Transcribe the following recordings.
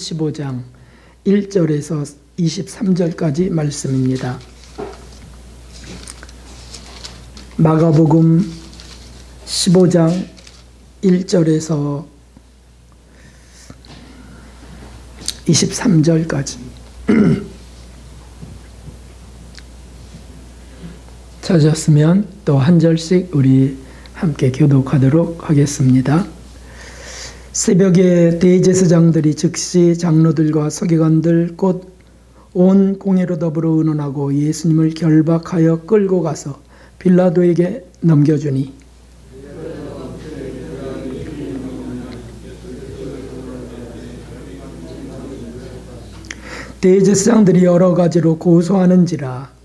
15장 1절에서 23절까지 말씀입니다. 마가복음 15장 1절에서 23절까지 찾았으면 또 한 절씩 우리 함께 교독하도록 하겠습니다. 새벽에 대제사장들이 즉시 장로들과 서기관들 곧 온 공회로 더불어 의논하고 예수님을 결박하여 끌고 가서 빌라도에게 넘겨주니 대제사장들이 여러 가지로 고소하는지라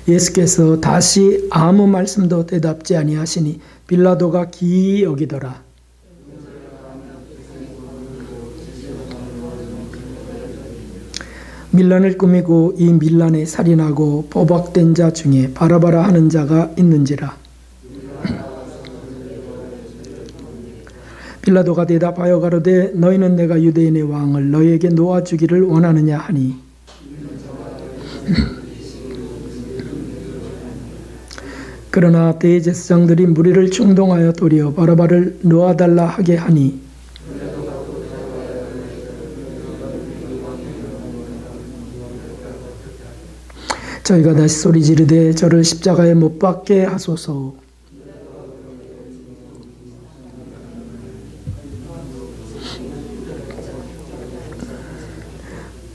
예수께서 다시 아무 말씀도 대답지 아니하시니 빌라도가 기이 여기더라. 밀란을 꾸미고 이 밀란에 살인하고 포박된 자 중에 바라바라 하는 자가 있는지라. 빌라도가 대답하여 가로되 너희는 내가 유대인의 왕을 너희에게 놓아주기를 원하느냐 하니 그러나 대제사장들이 무리를 충동하여 도리어 바라바를 놓아달라 하게 하니 저희가 다시 소리 지르되 저를 십자가에 못 박게 하소서.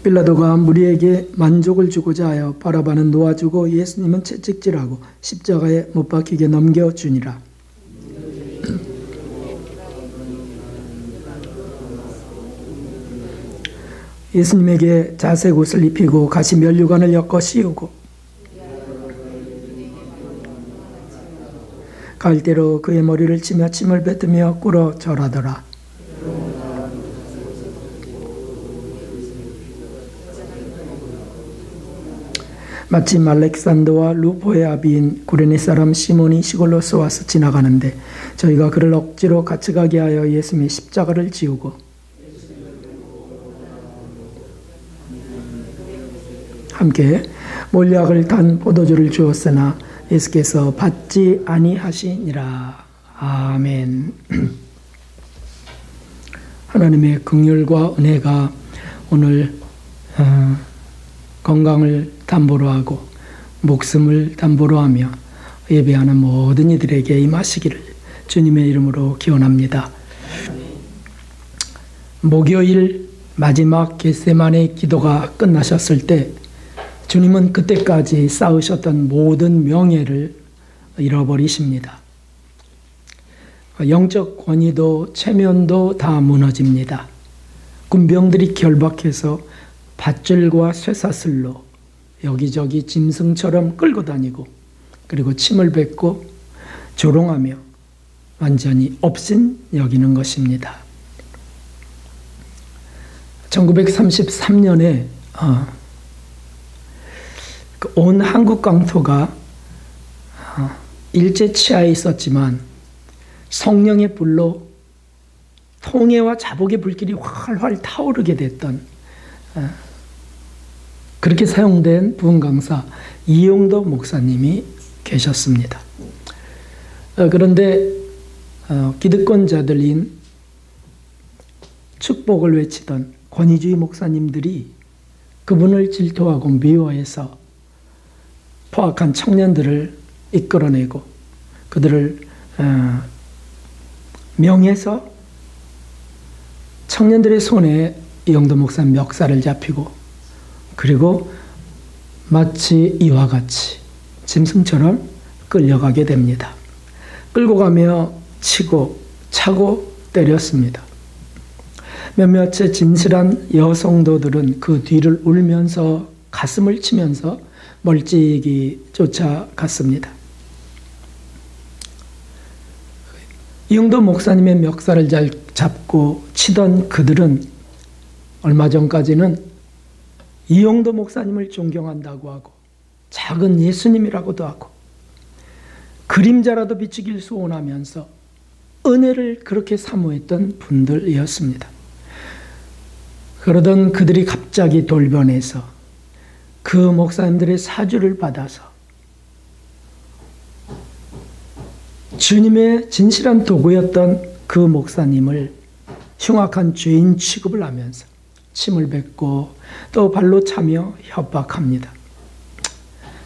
빌라도가 무리에게 만족을 주고자 하여 바라바는 놓아주고 예수님은 채찍질하고 십자가에 못 박히게 넘겨주니라. 예수님에게 자색 옷을 입히고 가시 면류관을 엮어 씌우고 갈대로 그의 머리를 치며 침을 뱉으며 꿇어 절하더라. 마침 알렉산더와 루포의 아비인 구레네 사람 시몬이 시골로서 와서 지나가는데 저희가 그를 억지로 같이 가게 하여 예수님의 십자가를 지우고 함께 몰약을 탄 포도주를 주었으나 예수께서 받지 아니하시니라. 아멘. 하나님의 긍휼과 은혜가 오늘 건강을 담보로 하고 목숨을 담보로 하며 예배하는 모든 이들에게 임하시기를 주님의 이름으로 기원합니다. 목요일 마지막 겟세마네 기도가 끝나셨을 때 주님은 그때까지 쌓으셨던 모든 명예를 잃어버리십니다. 영적 권위도 체면도 다 무너집니다. 군병들이 결박해서 밧줄과 쇠사슬로 여기저기 짐승처럼 끌고 다니고 그리고 침을 뱉고 조롱하며 완전히 업신 여기는 것입니다. 1933년에 온 한국 강토가 일제치하에 있었지만 성령의 불로 통해와 자복의 불길이 활활 타오르게 됐던 그렇게 사용된 부흥 강사 이용도 목사님이 계셨습니다. 그런데 기득권자들인 축복을 외치던 권위주의 목사님들이 그분을 질투하고 미워해서 포악한 청년들을 이끌어내고 그들을 명해서 청년들의 손에 이용도 목사님 멱살을 잡히고 그리고 마치 이와 같이 짐승처럼 끌려가게 됩니다. 끌고 가며 치고 차고 때렸습니다. 몇몇의 진실한 여성도들은 그 뒤를 울면서 가슴을 치면서 멀찍이 쫓아갔습니다. 이용도 목사님의 멱살을 잘 잡고 치던 그들은 얼마 전까지는 이용도 목사님을 존경한다고 하고 작은 예수님이라고도 하고 그림자라도 비추길 소원하면서 은혜를 그렇게 사모했던 분들이었습니다. 그러던 그들이 갑자기 돌변해서 그 목사님들의 사주를 받아서 주님의 진실한 도구였던 그 목사님을 흉악한 죄인 취급을 하면서 침을 뱉고 또 발로 차며 협박합니다.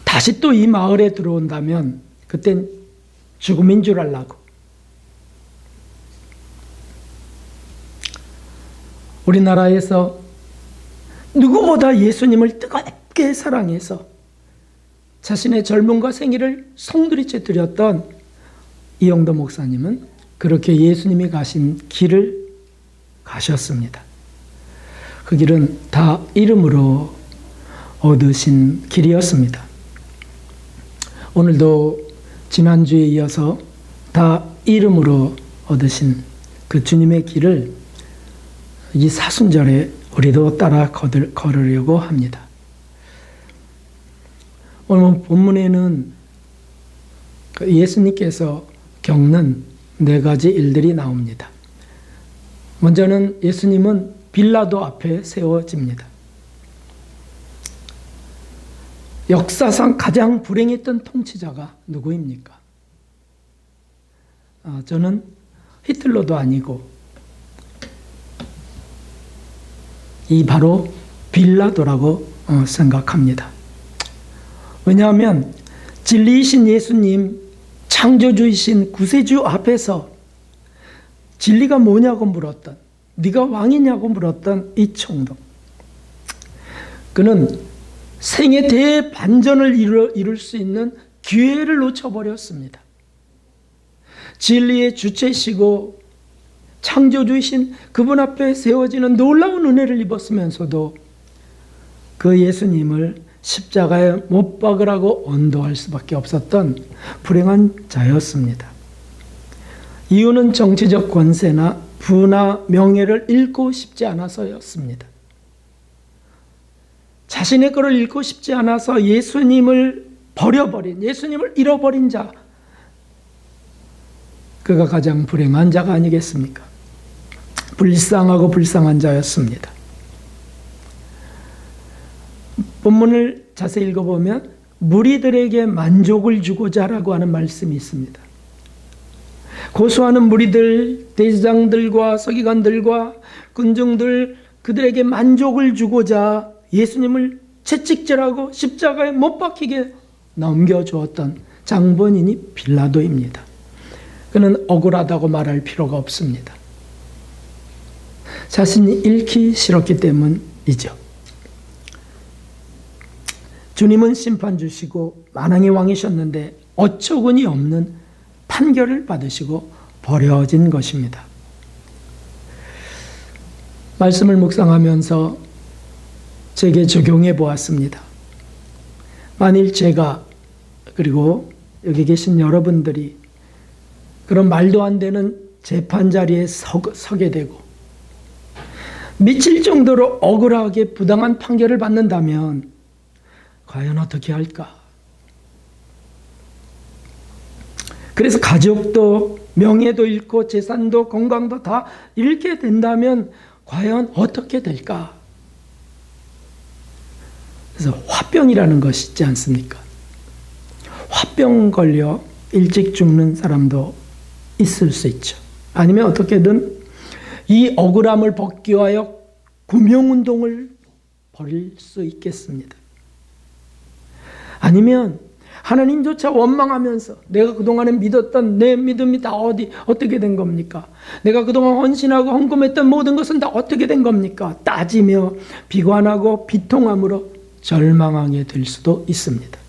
다시 또 이 마을에 들어온다면 그땐 죽음인 줄 알라고. 우리나라에서 누구보다 예수님을 뜨겁게 사랑해서 자신의 젊음과 생애를 송두리째 드렸던 이영도 목사님은 그렇게 예수님이 가신 길을 가셨습니다. 그 길은 다 이름으로 얻으신 길이었습니다. 오늘도 지난주에 이어서 다 이름으로 얻으신 그 주님의 길을 이 사순절에 우리도 따라 걸으려고 합니다. 오늘 본문에는 예수님께서 겪는 4가지 일들이 나옵니다. 먼저는 예수님은 빌라도 앞에 세워집니다. 역사상 가장 불행했던 통치자가 누구입니까? 저는 히틀러도 아니고 이 바로 빌라도라고 생각합니다. 왜냐하면 진리이신 예수님, 창조주이신 구세주 앞에서 진리가 뭐냐고 물었던, 네가 왕이냐고 물었던 이 총독, 그는 생의 대반전을 이룰 수 있는 기회를 놓쳐버렸습니다. 진리의 주체시고 창조주이신 그분 앞에 세워지는 놀라운 은혜를 입었으면서도 그 예수님을 십자가에 못 박으라고 언도할 수밖에 없었던 불행한 자였습니다. 이유는 정치적 권세나 부나 명예를 잃고 싶지 않아서였습니다. 자신의 것을 잃고 싶지 않아서 예수님을 버려버린, 예수님을 잃어버린 자, 그가 가장 불행한 자가 아니겠습니까? 불쌍하고 불쌍한 자였습니다. 본문을 자세히 읽어보면 무리들에게 만족을 주고자라고 하는 말씀이 있습니다. 고소하는 무리들, 대제사장들과 서기관들과 군중들, 그들에게 만족을 주고자 예수님을 채찍질하고 십자가에 못 박히게 넘겨주었던 장본인이 빌라도입니다. 그는 억울하다고 말할 필요가 없습니다. 자신이 잃기 싫었기 때문이죠. 주님은 심판주시고 만왕의 왕이셨는데 어처구니 없는 판결을 받으시고 버려진 것입니다. 말씀을 묵상하면서 제게 적용해 보았습니다. 만일 제가, 그리고 여기 계신 여러분들이 그런 말도 안 되는 재판 자리에 서게 되고 미칠 정도로 억울하게 부당한 판결을 받는다면 과연 어떻게 할까? 그래서 가족도 명예도 잃고 재산도 건강도 다 잃게 된다면 과연 어떻게 될까? 그래서 화병이라는 것이 있지 않습니까? 화병 걸려 일찍 죽는 사람도 있을 수 있죠. 아니면 어떻게든 이 억울함을 벗기 위하여 구명운동을 벌일 수 있겠습니다. 아니면 하나님조차 원망하면서 내가 그동안에 믿었던 내 믿음이 다 어떻게 된 겁니까? 내가 그동안 헌신하고 헌금했던 모든 것은 다 어떻게 된 겁니까? 따지며 비관하고 비통함으로 절망하게 될 수도 있습니다.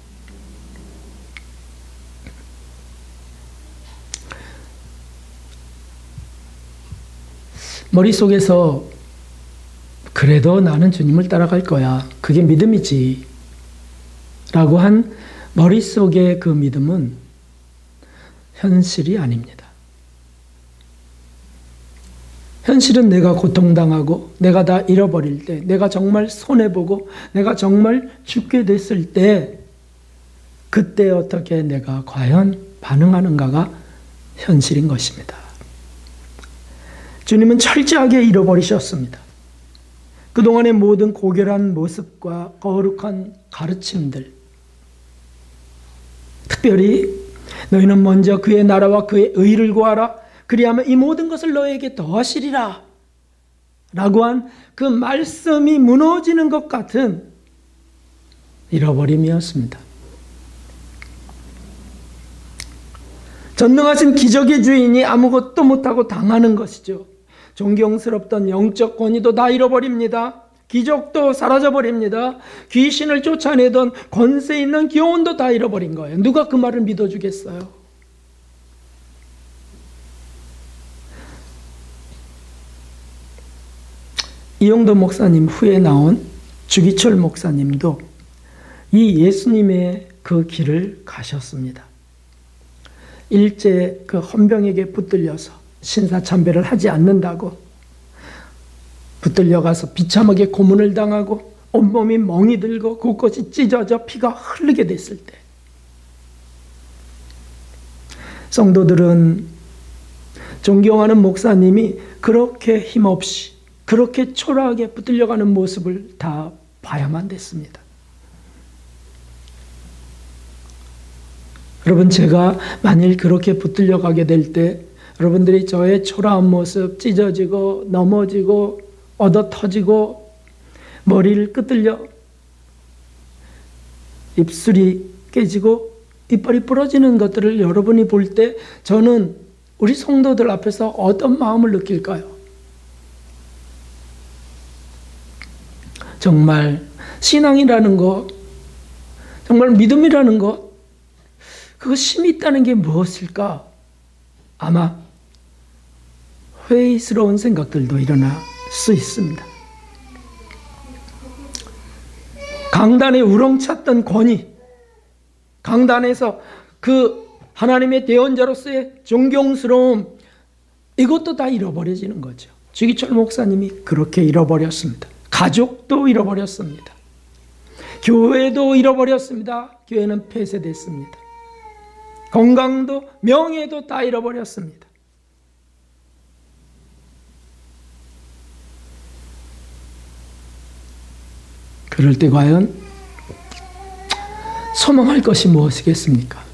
머릿속에서 그래도 나는 주님을 따라갈 거야. 그게 믿음이지. 라고 한 머릿속의 그 믿음은 현실이 아닙니다. 현실은 내가 고통당하고 내가 다 잃어버릴 때, 내가 정말 손해보고 내가 정말 죽게 됐을 때, 그때 어떻게 내가 과연 반응하는가가 현실인 것입니다. 주님은 철저하게 잃어버리셨습니다. 그동안의 모든 고결한 모습과 거룩한 가르침들, 특별히 너희는 먼저 그의 나라와 그의 의를 구하라. 그리하면 이 모든 것을 너에게 더하시리라. 라고 한 그 말씀이 무너지는 것 같은 잃어버림이었습니다. 전능하신 기적의 주인이 아무것도 못하고 당하는 것이죠. 존경스럽던 영적 권위도 다 잃어버립니다. 기적도 사라져버립니다. 귀신을 쫓아내던 권세 있는 교훈도 다 잃어버린 거예요. 누가 그 말을 믿어주겠어요? 이용도 목사님 후에 나온 주기철 목사님도 이 예수님의 그 길을 가셨습니다. 일제 그 헌병에게 붙들려서 신사참배를 하지 않는다고 붙들려가서 비참하게 고문을 당하고 온몸이 멍이 들고 곳곳이 찢어져 피가 흐르게 됐을 때 성도들은 존경하는 목사님이 그렇게 힘없이 그렇게 초라하게 붙들려가는 모습을 다 봐야만 됐습니다. 여러분, 제가 만일 그렇게 붙들려가게 될 때 여러분들이 저의 초라한 모습, 찢어지고 넘어지고 얻어 터지고 머리를 끄들려 입술이 깨지고 이빨이 부러지는 것들을 여러분이 볼 때 저는 우리 성도들 앞에서 어떤 마음을 느낄까요? 정말 신앙이라는 것, 정말 믿음이라는 것, 그거 힘이 있다는 게 무엇일까? 아마 회의스러운 생각들도 일어날 수 있습니다. 강단에 우렁찼던 권위, 강단에서 그 하나님의 대언자로서의 존경스러움, 이것도 다 잃어버려지는 거죠. 주기철 목사님이 그렇게 잃어버렸습니다. 가족도 잃어버렸습니다. 교회도 잃어버렸습니다. 교회는 폐쇄됐습니다. 건강도 명예도 다 잃어버렸습니다. 그럴 때 과연 소망할 것이 무엇이겠습니까?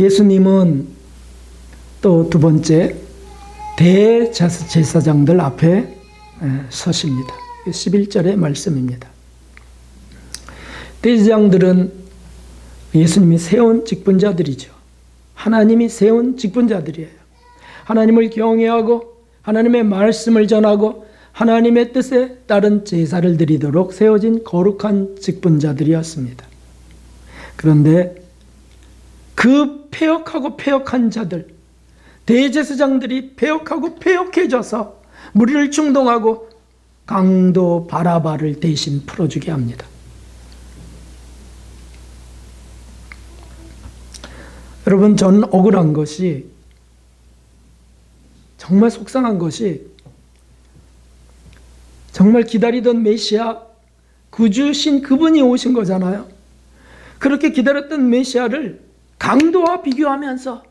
예수님은 또 두 번째 대제사장들 앞에 서십니다. 11절의 말씀입니다. 대제사장들은 예수님이 세운 직분자들이죠. 하나님이 세운 직분자들이에요. 하나님을 경외하고 하나님의 말씀을 전하고 하나님의 뜻에 따른 제사를 드리도록 세워진 거룩한 직분자들이었습니다. 그런데 그 패역하고 패역한 자들, 대제사장들이 패역하고 패역해져서 무리를 충동하고 강도 바라바를 대신 풀어주게 합니다. 여러분, 저는 억울한 것이, 정말 속상한 것이, 정말 기다리던 메시아, 구주신 그분이 오신 거잖아요. 그렇게 기다렸던 메시아를 강도와 비교하면서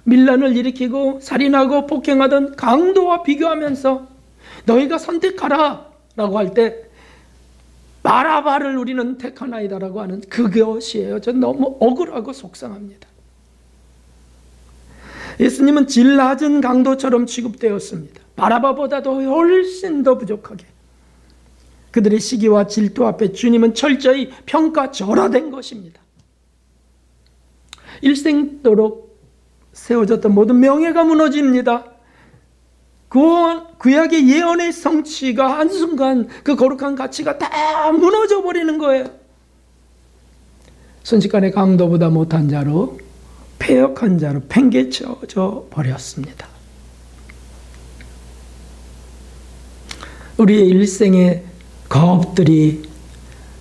밀란을 일으키고 살인하고 폭행하던 강도와 비교하면서 너희가 선택하라 라고 할 때 바라바를 우리는 택하나이다라고 하는 그것이에요. 저는 너무 억울하고 속상합니다. 예수님은 질 낮은 강도처럼 취급되었습니다. 바라바보다도 훨씬 더 부족하게. 그들의 시기와 질투 앞에 주님은 철저히 평가절하된 것입니다. 일생도록 세워졌던 모든 명예가 무너집니다. 구약의 예언의 성취가 한순간 그 거룩한 가치가 다 무너져 버리는 거예요. 순식간에 강도보다 못한 자로, 패역한 자로 팽개쳐져 버렸습니다. 우리의 일생의 거업들이,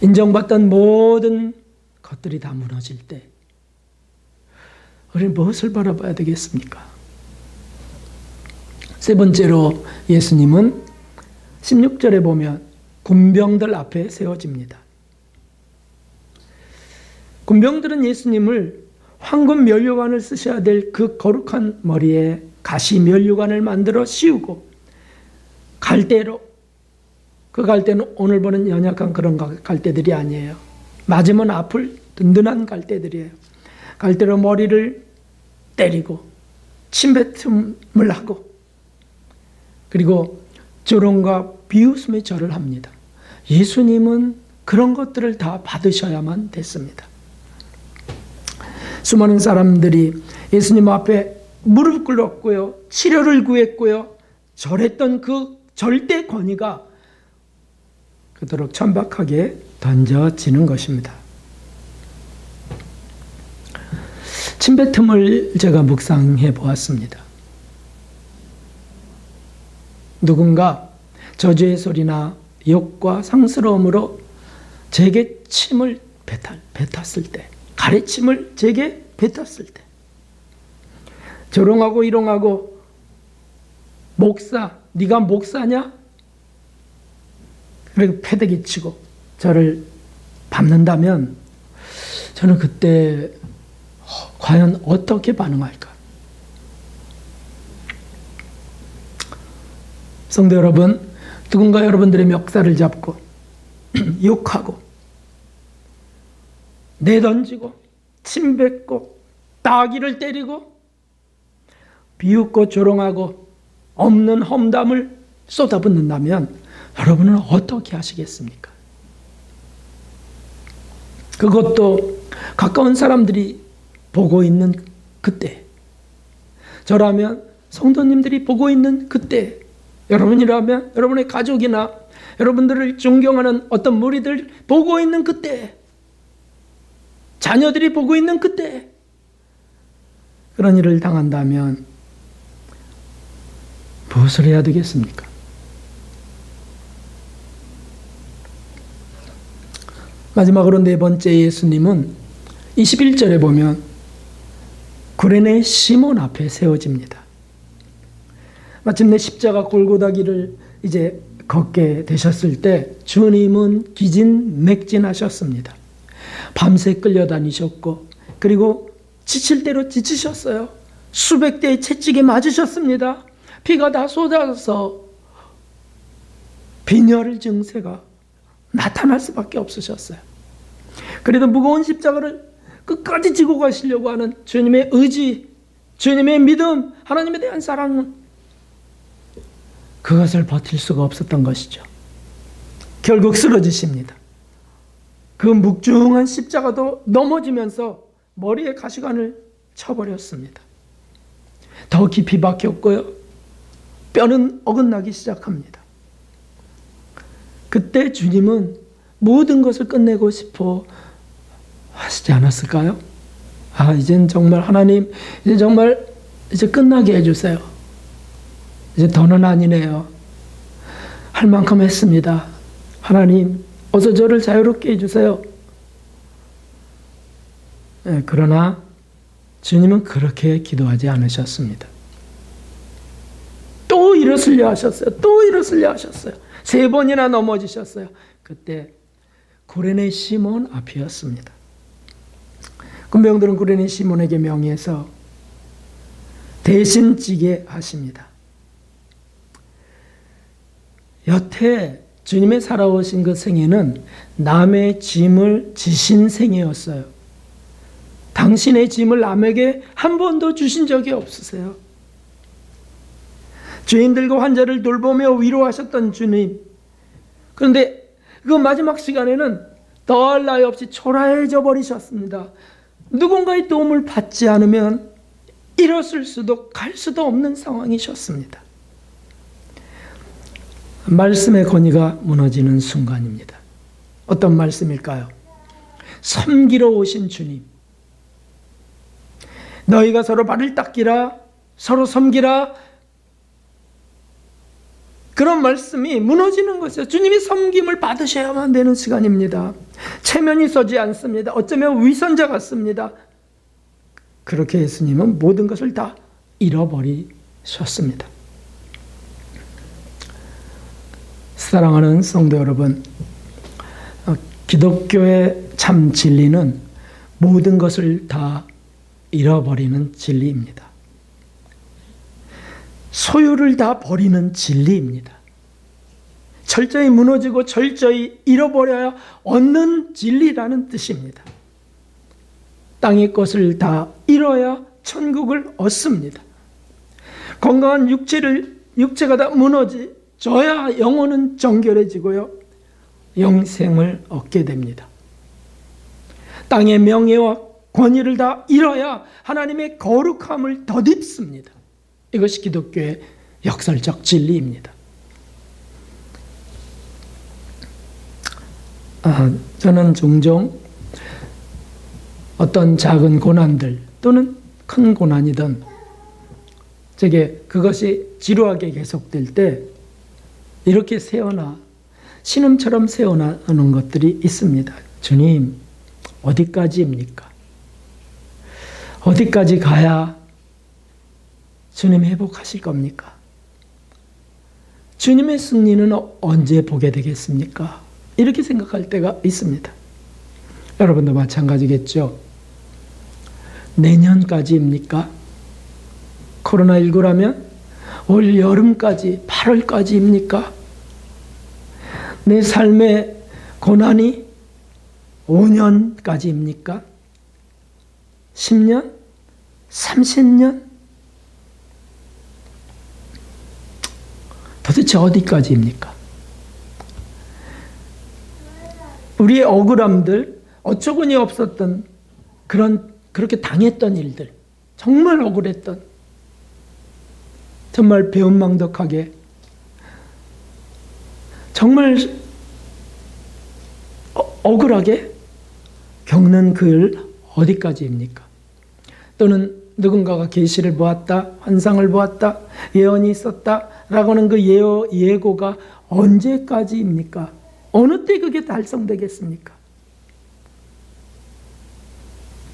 인정받던 모든 것들이 다 무너질 때 우리는 무엇을 바라봐야 되겠습니까? 세 번째로 예수님은 16절에 보면 군병들 앞에 세워집니다. 군병들은 예수님을 황금 면류관을 쓰셔야 될 그 거룩한 머리에 가시 면류관을 만들어 씌우고 갈대로, 그 갈대는 오늘 보는 연약한 그런 갈대들이 아니에요. 맞으면 아플 든든한 갈대들이에요. 갈대로 머리를 때리고 침뱉음을 하고 그리고 조롱과 비웃음의 절을 합니다. 예수님은 그런 것들을 다 받으셔야만 됐습니다. 수많은 사람들이 예수님 앞에 무릎 꿇었고요, 치료를 구했고요, 절했던 그 절대 권위가 그토록 천박하게 던져지는 것입니다. 침뱉음을 제가 묵상해 보았습니다. 누군가 저주의 소리나 욕과 상스러움으로 제게 침을 뱉었을 때, 가래침을 제게 뱉었을 때, 조롱하고 이롱하고 목사, 네가 목사냐? 그리고 패대기 치고 저를 밟는다면 저는 그때 과연 어떻게 반응할까? 성도 여러분, 누군가 여러분들의 멱살을 잡고 욕하고 내던지고 침뱉고 따귀를 때리고 비웃고 조롱하고 없는 험담을 쏟아붓는다면 여러분은 어떻게 하시겠습니까? 그것도 가까운 사람들이 보고 있는 그때, 저라면 성도님들이 보고 있는 그때, 여러분이라면 여러분의 가족이나 여러분들을 존경하는 어떤 무리들 보고 있는 그때, 자녀들이 보고 있는 그때 그런 일을 당한다면 무엇을 해야 되겠습니까? 마지막으로 네 번째, 예수님은 21절에 보면 구레네 시몬 앞에 세워집니다. 마침내 십자가 골고다길을 이제 걷게 되셨을 때 주님은 기진맥진하셨습니다. 밤새 끌려다니셨고 그리고 지칠 대로 지치셨어요. 수백 대의 채찍에 맞으셨습니다. 피가 다 쏟아져서 빈혈 증세가 나타날 수밖에 없으셨어요. 그래도 무거운 십자가를 끝까지 지고 가시려고 하는 주님의 의지, 주님의 믿음, 하나님에 대한 사랑은 그것을 버틸 수가 없었던 것이죠. 결국 쓰러지십니다. 그 묵중한 십자가도 넘어지면서 머리에 가시관을 쳐버렸습니다. 더 깊이 박혔고요, 뼈는 어긋나기 시작합니다. 그때 주님은 모든 것을 끝내고 싶어 하시지 않았을까요? 이젠 정말 하나님, 이제 정말 이제 끝나게 해주세요. 이제 더는 아니네요. 할 만큼 했습니다. 하나님, 어서 저를 자유롭게 해주세요. 그러나 주님은 그렇게 기도하지 않으셨습니다. 또 일어서려 하셨어요. 또 일어서려 하셨어요. 3번이나 넘어지셨어요. 그때 구레네 시몬 앞이었습니다. 군병들은 구레네 시몬에게 명해서 대신 지게 하십니다. 여태 주님의 살아오신 그 생애는 남의 짐을 지신 생애였어요. 당신의 짐을 남에게 한 번도 주신 적이 없으세요. 죄인들과 환자를 돌보며 위로하셨던 주님. 그런데 그 마지막 시간에는 더할 나위 없이 초라해져 버리셨습니다. 누군가의 도움을 받지 않으면 일었을 수도 갈 수도 없는 상황이셨습니다. 말씀의 권위가 무너지는 순간입니다. 어떤 말씀일까요? 섬기러 오신 주님. 너희가 서로 발을 닦기라, 서로 섬기라. 그런 말씀이 무너지는 것이죠. 주님이 섬김을 받으셔야만 되는 시간입니다. 체면이 서지 않습니다. 어쩌면 위선자 같습니다. 그렇게 예수님은 모든 것을 다 잃어버리셨습니다. 사랑하는 성도 여러분, 기독교의 참 진리는 모든 것을 다 잃어버리는 진리입니다. 소유를 다 버리는 진리입니다. 철저히 무너지고 철저히 잃어버려야 얻는 진리라는 뜻입니다. 땅의 것을 다 잃어야 천국을 얻습니다. 건강한 육체가 다 무너져야 영혼은 정결해지고요, 영생을 얻게 됩니다. 땅의 명예와 권위를 다 잃어야 하나님의 거룩함을 덧입습니다. 이것이 기독교의 역설적 진리입니다. 저는 종종 어떤 작은 고난들 또는 큰 고난이든 제게 그것이 지루하게 계속될 때 이렇게 신음처럼 세어나는 것들이 있습니다. 주님, 어디까지입니까? 어디까지 가야 주님 회복하실 겁니까? 주님의 승리는 언제 보게 되겠습니까? 이렇게 생각할 때가 있습니다. 여러분도 마찬가지겠죠? 내년까지입니까? 코로나19라면 올 여름까지, 8월까지입니까? 내 삶의 고난이 5년까지입니까? 10년? 30년? 도대체 어디까지입니까? 우리의 억울함들, 어처구니 없었던 그렇게 당했던 일들, 정말 억울했던, 정말 배은망덕하게, 정말 억울하게 겪는 그 일 어디까지입니까? 또는 누군가가 계시를 보았다, 환상을 보았다, 예언이 있었다라고 하는 그 예고가 언제까지입니까? 어느 때 그게 달성되겠습니까?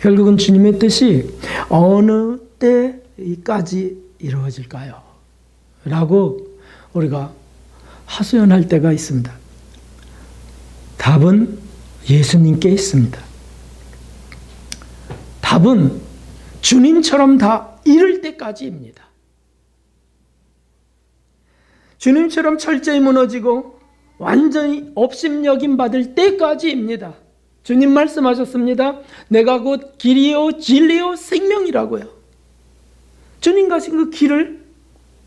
결국은 주님의 뜻이 어느 때까지 이루어질까요? 라고 우리가 하소연할 때가 있습니다. 답은 예수님께 있습니다. 답은 주님처럼 다 이룰 때까지입니다. 주님처럼 철저히 무너지고 완전히 업심여김 받을 때까지입니다. 주님 말씀하셨습니다. 내가 곧 길이요 진리요 생명이라고요. 주님 가신 그 길을,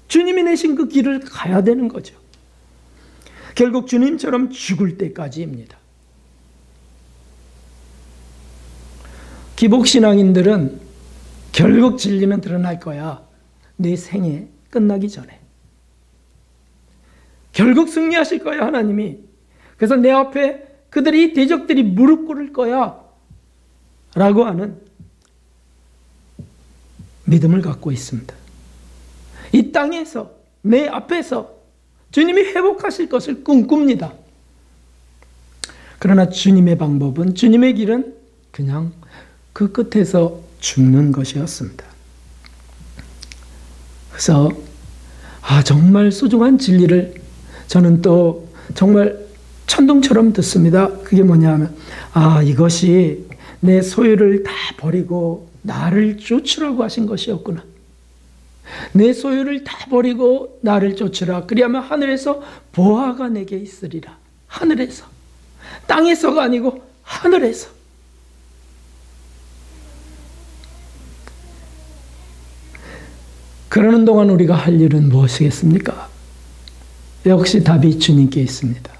주님이 내신 그 길을 가야 되는 거죠. 결국 주님처럼 죽을 때까지입니다. 기복신앙인들은 결국 진리는 드러날 거야. 내 생애 끝나기 전에. 결국 승리하실 거야, 하나님이. 그래서 내 앞에 그들이, 대적들이 무릎 꿇을 거야 라고 하는 믿음을 갖고 있습니다. 이 땅에서, 내 앞에서 주님이 회복하실 것을 꿈꿉니다. 그러나 주님의 방법은, 주님의 길은 그냥 그 끝에서 죽는 것이었습니다. 그래서 정말 소중한 진리를 저는 또 정말 천둥처럼 듣습니다. 그게 뭐냐 하면 이것이 내 소유를 다 버리고 나를 쫓으라고 하신 것이었구나. 내 소유를 다 버리고 나를 쫓으라. 그리하면 하늘에서 보화가 내게 있으리라. 하늘에서. 땅에서가 아니고 하늘에서. 그러는 동안 우리가 할 일은 무엇이겠습니까? 역시 답이 주님께 있습니다.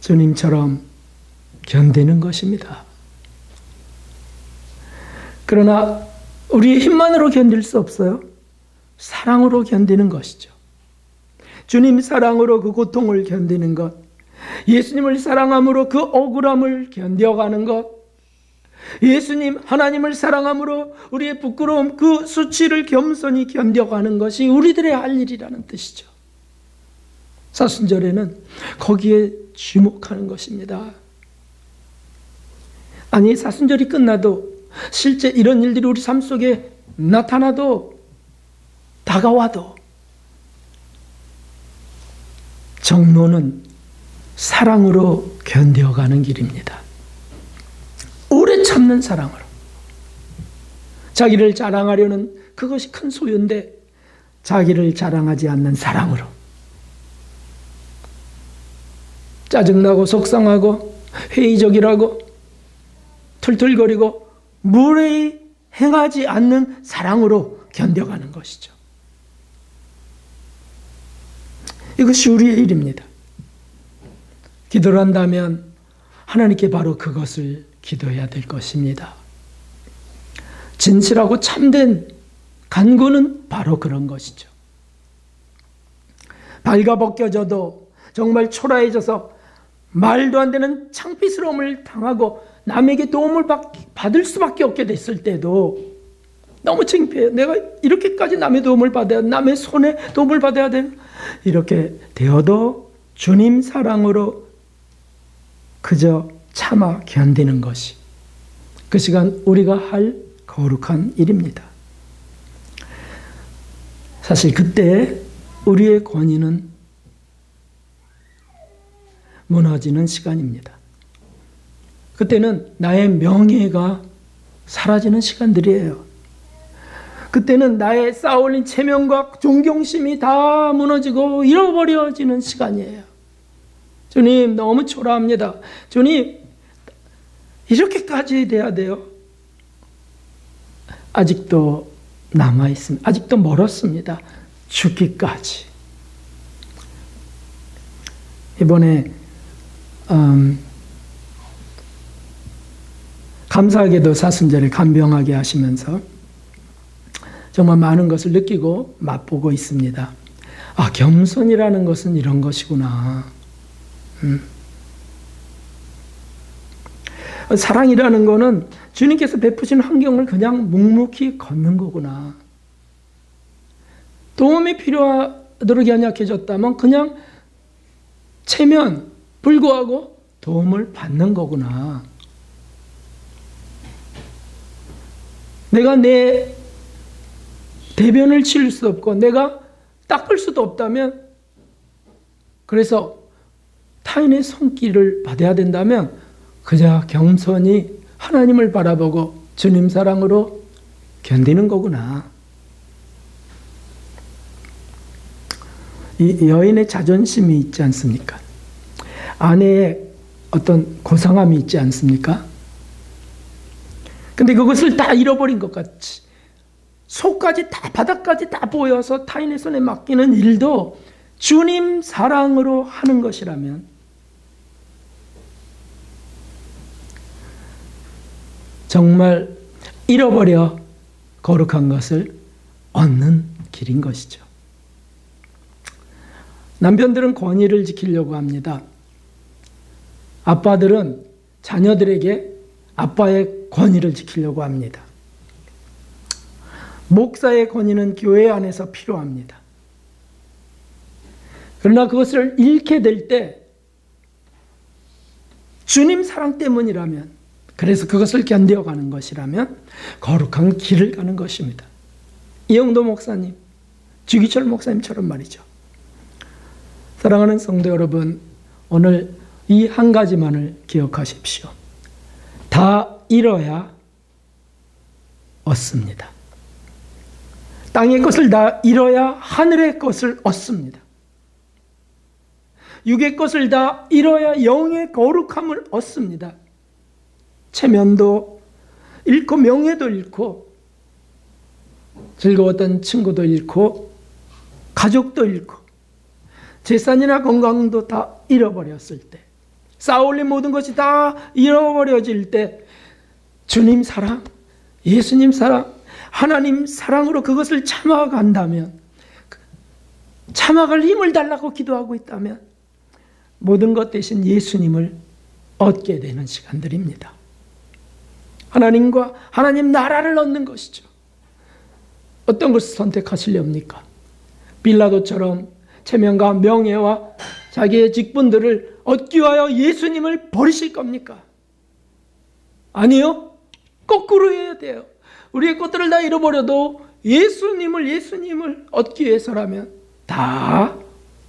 주님처럼 견디는 것입니다. 그러나 우리의 힘만으로 견딜 수 없어요. 사랑으로 견디는 것이죠. 주님 사랑으로 그 고통을 견디는 것, 예수님을 사랑함으로 그 억울함을 견뎌가는 것, 예수님 하나님을 사랑함으로 우리의 부끄러움, 그 수치를 겸손히 견뎌가는 것이 우리들의 할 일이라는 뜻이죠. 사순절에는 거기에 주목하는 것입니다. 아니, 사순절이 끝나도 실제 이런 일들이 우리 삶 속에 나타나도, 다가와도 정로는 사랑으로 견뎌가는 길입니다. 참는 사랑으로. 자기를 자랑하려는 그것이 큰 소유인데 자기를 자랑하지 않는 사랑으로. 짜증나고 속상하고 회의적이라고 툴툴거리고 무례히 행하지 않는 사랑으로 견뎌가는 것이죠. 이것이 우리의 일입니다. 기도를 한다면 하나님께 바로 그것을 기도해야 될 것입니다. 진실하고 참된 간구는 바로 그런 것이죠. 발가벗겨져도 정말 초라해져서 말도 안 되는 창피스러움을 당하고 남에게 도움을 받을 수밖에 없게 됐을 때도 너무 창피해요. 내가 이렇게까지 남의 도움을 받아야, 남의 손에 도움을 받아야 되나? 이렇게 되어도 주님 사랑으로 그저 참아 견디는 것이 그 시간 우리가 할 거룩한 일입니다. 사실 그때 우리의 권위는 무너지는 시간입니다. 그때는 나의 명예가 사라지는 시간들이에요. 그때는 나의 쌓아올린 체면과 존경심이 다 무너지고 잃어버려지는 시간이에요. 주님, 너무 초라합니다. 주님, 이렇게까지 돼야 돼요? 아직도 남아있습니다. 아직도 멀었습니다. 죽기까지. 이번에 감사하게도 사순절에 간병하게 하시면서 정말 많은 것을 느끼고 맛보고 있습니다. 아, 겸손이라는 것은 이런 것이구나. 사랑이라는 거는 주님께서 베푸신 환경을 그냥 묵묵히 걷는 거구나. 도움이 필요하도록 연약해졌다면 그냥 체면 불구하고 도움을 받는 거구나. 내가 내 대변을 치울 수 없고 내가 닦을 수도 없다면, 그래서 타인의 손길을 받아야 된다면 그저 겸손히 하나님을 바라보고 주님 사랑으로 견디는 거구나. 이 여인의 자존심이 있지 않습니까? 아내의 어떤 고상함이 있지 않습니까? 근데 그것을 다 잃어버린 것 같이 속까지 다, 바닥까지 다 보여서 타인의 손에 맡기는 일도 주님 사랑으로 하는 것이라면 정말 잃어버려 거룩한 것을 얻는 길인 것이죠. 남편들은 권위를 지키려고 합니다. 아빠들은 자녀들에게 아빠의 권위를 지키려고 합니다. 목사의 권위는 교회 안에서 필요합니다. 그러나 그것을 잃게 될 때 주님 사랑 때문이라면, 그래서 그것을 견뎌가는 것이라면 거룩한 길을 가는 것입니다. 이영도 목사님, 주기철 목사님처럼 말이죠. 사랑하는 성도 여러분, 오늘 이 한 가지만을 기억하십시오. 다 잃어야 얻습니다. 땅의 것을 다 잃어야 하늘의 것을 얻습니다. 육의 것을 다 잃어야 영의 거룩함을 얻습니다. 체면도 잃고 명예도 잃고 즐거웠던 친구도 잃고 가족도 잃고 재산이나 건강도 다 잃어버렸을 때, 쌓아올린 모든 것이 다 잃어버려질 때 주님 사랑, 예수님 사랑, 하나님 사랑으로 그것을 참아간다면, 참아갈 힘을 달라고 기도하고 있다면 모든 것 대신 예수님을 얻게 되는 시간들입니다. 하나님과 하나님 나라를 얻는 것이죠. 어떤 것을 선택하시렵니까? 빌라도처럼 체면과 명예와 자기의 직분들을 얻기 위하여 예수님을 버리실 겁니까? 아니요. 거꾸로 해야 돼요. 우리의 것들을 다 잃어버려도 예수님을 얻기 위해서라면 다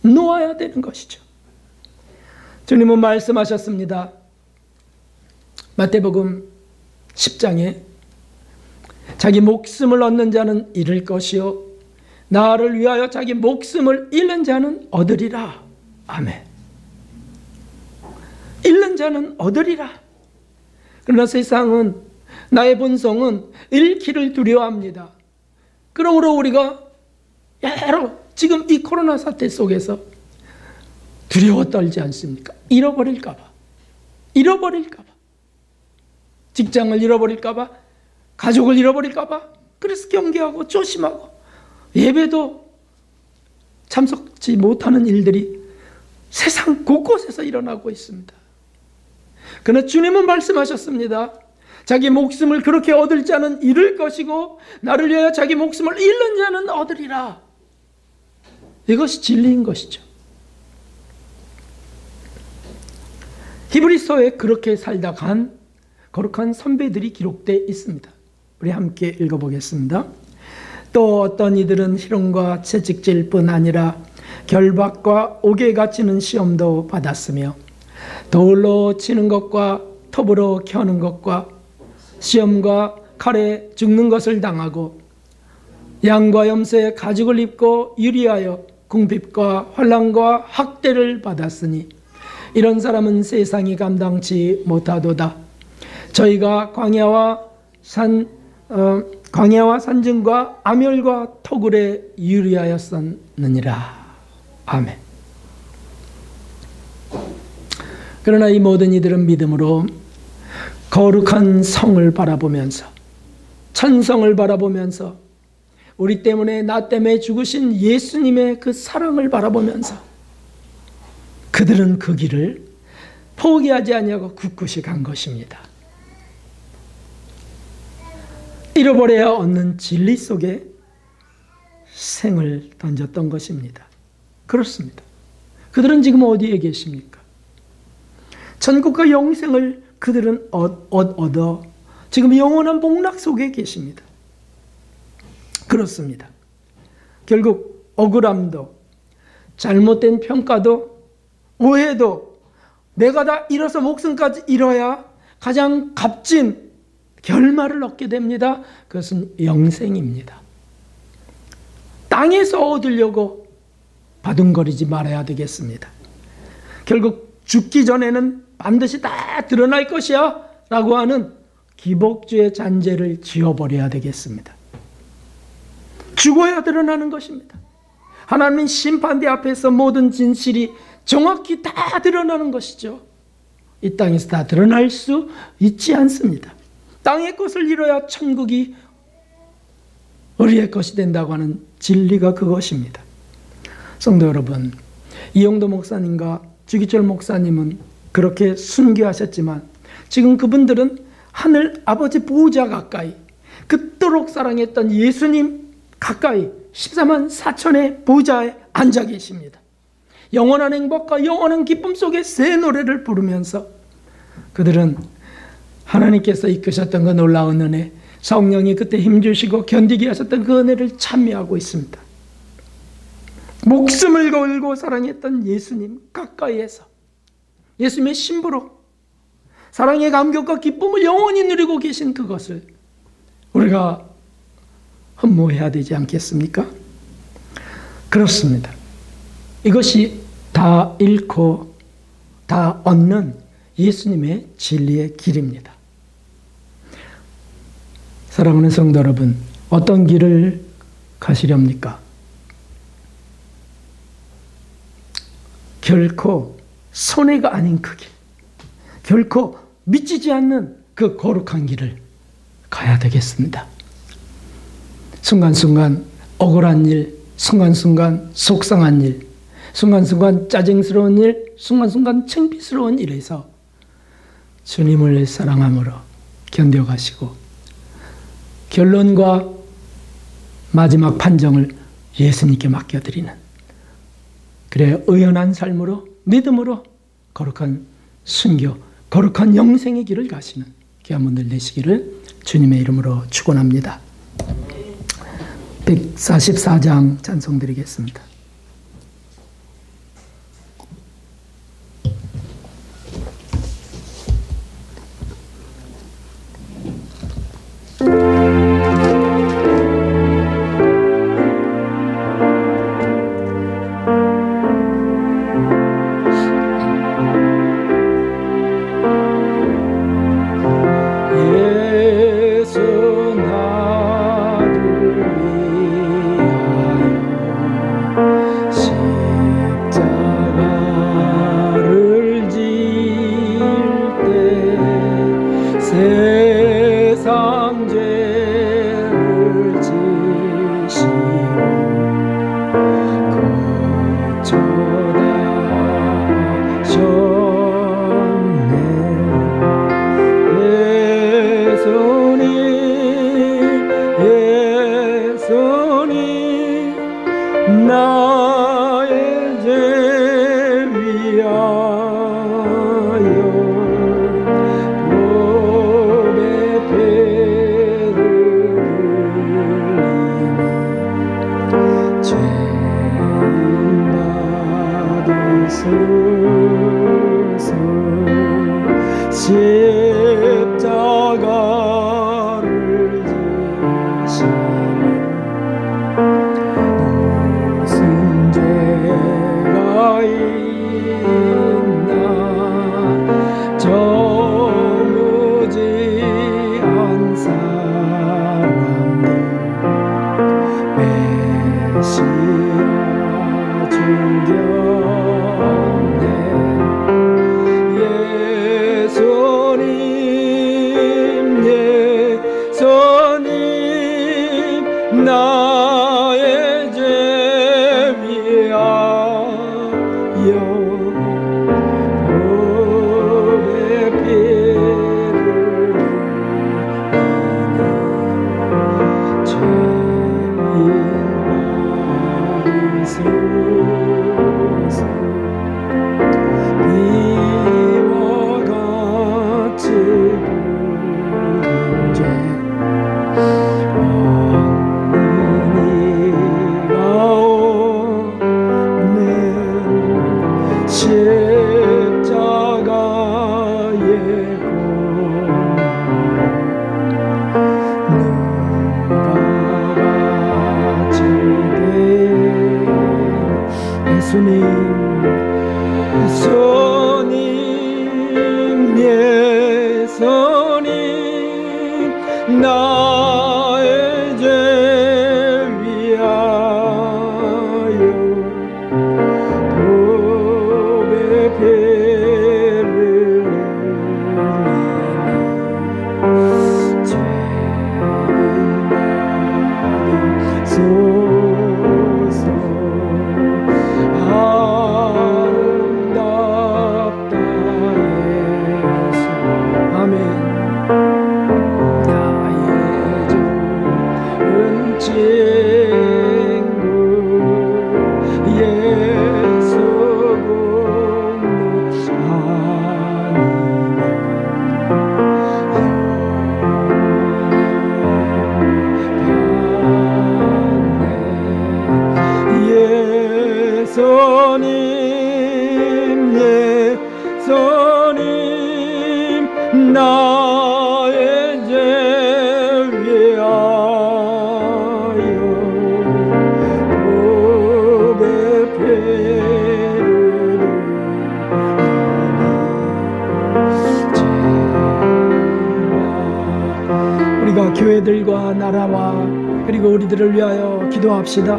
놓아야 되는 것이죠. 주님은 말씀하셨습니다. 마태복음 10장에 자기 목숨을 얻는 자는 잃을 것이요 나를 위하여 자기 목숨을 잃는 자는 얻으리라. 아멘. 잃는 자는 얻으리라. 그러나 세상은, 나의 본성은 잃기를 두려워합니다. 그러므로 우리가 지금 이 코로나 사태 속에서 두려워 떨지 않습니까? 잃어버릴까 봐. 직장을 잃어버릴까 봐. 가족을 잃어버릴까 봐. 그래서 경계하고 조심하고 예배도 참석지 못하는 일들이 세상 곳곳에서 일어나고 있습니다. 그러나 주님은 말씀하셨습니다. 자기 목숨을 그렇게 얻을 자는 잃을 것이고 나를 위하여 자기 목숨을 잃는 자는 얻으리라. 이것이 진리인 것이죠. 히브리서에 그렇게 살다 간 거룩한 선배들이 기록되어 있습니다. 우리 함께 읽어보겠습니다. 또 어떤 이들은 희롱과 채찍질 뿐 아니라 결박과 옥에 갇히는 시험도 받았으며 돌로 치는 것과 톱으로 켜는 것과 시험과 칼에 죽는 것을 당하고 양과 염소의 가죽을 입고 유리하여 궁핍과 환난과 학대를 받았으니 이런 사람은 세상이 감당치 못하도다. 저희가 광야와 산증과 암열과 토굴에 유리하였었느니라. 아멘. 그러나 이 모든 이들은 믿음으로 거룩한 성을 바라보면서, 천성을 바라보면서, 우리 때문에, 나 때문에 죽으신 예수님의 그 사랑을 바라보면서 그들은 그 길을 포기하지 아니하고 굳굳이 간 것입니다. 잃어버려야 얻는 진리 속에 생을 던졌던 것입니다. 그렇습니다. 그들은 지금 어디에 계십니까? 천국과 영생을 그들은 얻어 지금 영원한 복락 속에 계십니다. 그렇습니다. 결국 억울함도, 잘못된 평가도, 오해도 내가 다 잃어서 목숨까지 잃어야 가장 값진 결말을 얻게 됩니다. 그것은 영생입니다. 땅에서 얻으려고 바둥거리지 말아야 되겠습니다. 결국 죽기 전에는 반드시 다 드러날 것이야 라고 하는 기복주의 잔재를 지워버려야 되겠습니다. 죽어야 드러나는 것입니다. 하나님의 심판대 앞에서 모든 진실이 정확히 다 드러나는 것이죠. 이 땅에서 다 드러날 수 있지 않습니다. 땅의 것을 잃어야 천국이 우리의 것이 된다고 하는 진리가 그것입니다. 성도 여러분, 이영도 목사님과 주기철 목사님은 그렇게 순교하셨지만 지금 그분들은 하늘 아버지 보호자 가까이, 그토록 사랑했던 예수님 가까이 14만 4천의 보좌에 앉아 계십니다. 영원한 행복과 영원한 기쁨 속에 새 노래를 부르면서 그들은 하나님께서 이끄셨던 그 놀라운 은혜, 성령이 그때 힘주시고 견디게 하셨던 그 은혜를 찬미하고 있습니다. 목숨을 걸고 사랑했던 예수님 가까이에서 예수님의 신부로 사랑의 감격과 기쁨을 영원히 누리고 계신 그것을 우리가 흠모해야 되지 않겠습니까? 그렇습니다. 이것이 다 잃고 다 얻는 예수님의 진리의 길입니다. 사랑하는 성도 여러분, 어떤 길을 가시렵니까? 결코 손해가 아닌 그 길, 결코 미치지 않는 그 거룩한 길을 가야 되겠습니다. 순간순간 억울한 일, 순간순간 속상한 일, 순간순간 짜증스러운 일, 순간순간 창피스러운 일에서 주님을 사랑함으로 견뎌가시고 결론과 마지막 판정을 예수님께 맡겨드리는, 그래 의연한 삶으로 믿음으로 거룩한 순교, 거룩한 영생의 길을 가시는 귀한 분들 되시기를 주님의 이름으로 축원합니다. 144장 찬송 드리겠습니다. 나의 죄 위하여 보배 피를 죄인 받으소서. 비와 같이 부은 죄 십자가의 눈과 같이 된 예수님, 예수님, 나의 죄 위하여 보배 피를 흘리니 죄인 받으소서. 아름답다 예수. 아멘. 나의 좋은 친구 예수 공로 아니면 예수님, 예수님, 나의 죄 위하여 보배 피를 흘리니. 우리가 교회들과 나라와 그리고 우리들을 위하여 기도합시다.